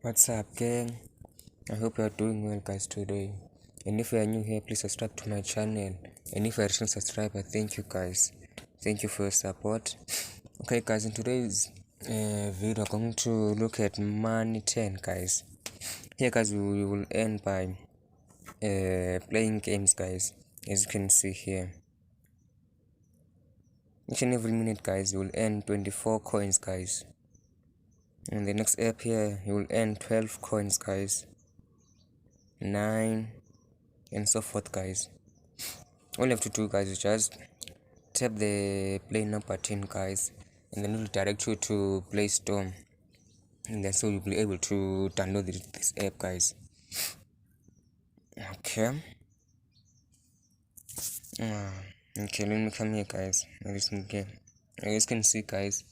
What's up, gang? I hope you are doing well, guys, today. And if you are new here, please subscribe to my channel. And if you are a recent subscriber, thank you, guys. Thank you for your support. Okay, guys, in today's video, I'm going to look at money 10, guys. Here, guys, we will end by playing games, guys. As you can see here, each and every minute, guys, you will earn 24 coins, guys. And the next app here, you will earn 12 coins, guys. 9 and so forth, guys. All you have to do, guys, is just tap the play now button, guys, and then it will direct you to Play Store, and then so you'll be able to download this app, guys. Okay. Okay, let me come here, guys. As you can see, guys,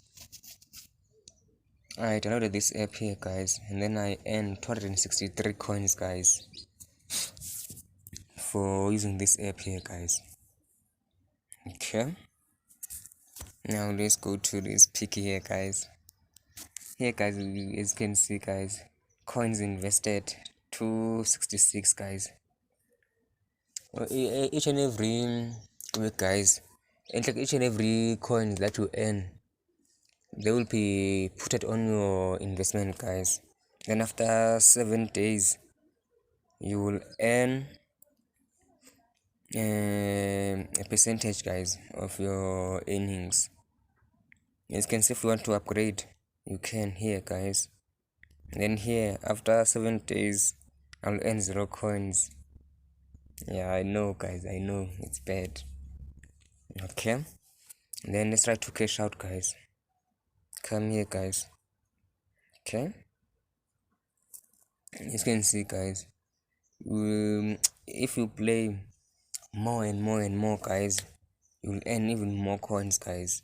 I downloaded this app here, guys, and then I earned 263 coins, guys, for using this app here, guys. Okay, now let's go to this pick here, guys. Here, guys, as you can see, guys, coins invested 266, guys. Each and every week, guys, and like each and every coin that you earn, they will be put on your investment, guys. Then after 7 days, you will earn a percentage, guys, of your earnings. As you can see, if you want to upgrade, you can here, guys. Then here, after 7 days, I'll earn 0 coins. Yeah, I know, guys, I know it's bad. Okay, then let's try to cash out, guys. Come here, guys. Okay, as you can see, guys, if you play more and more and more, guys, you'll earn even more coins, guys.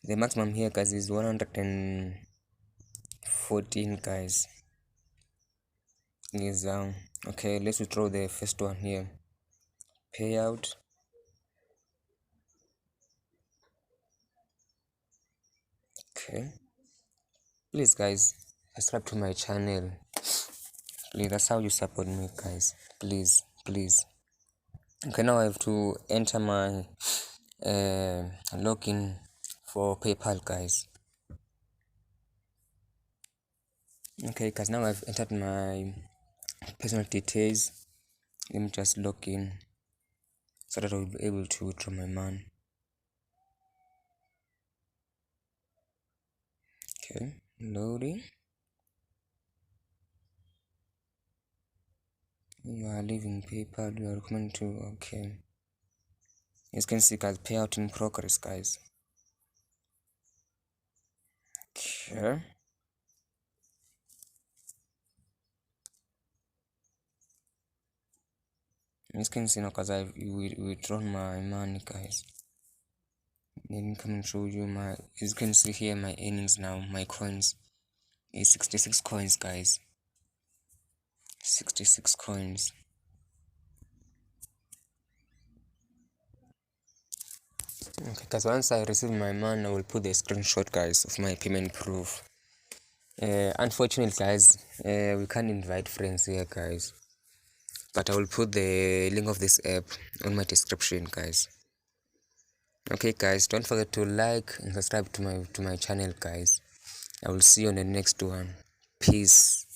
The maximum here, guys, is 114, guys. Is okay, let's withdraw the first one here. Payout. Okay, please, guys, subscribe to my channel. Please, that's how you support me, guys. Please. Okay, now I have to enter my login for PayPal, guys. Okay, guys, now I've entered my personal details. Let me just log in so that I'll be able to withdraw my money. Okay, loading. You are leaving PayPal, you are recommended to, okay. As you can see, guys, payout in progress, guys. Okay. As you can see now, guys, I've withdrawn my money, guys. Let me come and show you my, as you can see here, my earnings now, my coins is 66 coins, guys. 66 coins. Okay, guys, once I receive my money, I will put the screenshot, guys, of my payment proof. Unfortunately, guys, we can't invite friends here, guys, but I will put the link of this app on my description, guys. Okay, guys, don't forget to like and subscribe to my channel, guys. I will see you on the next one. Peace.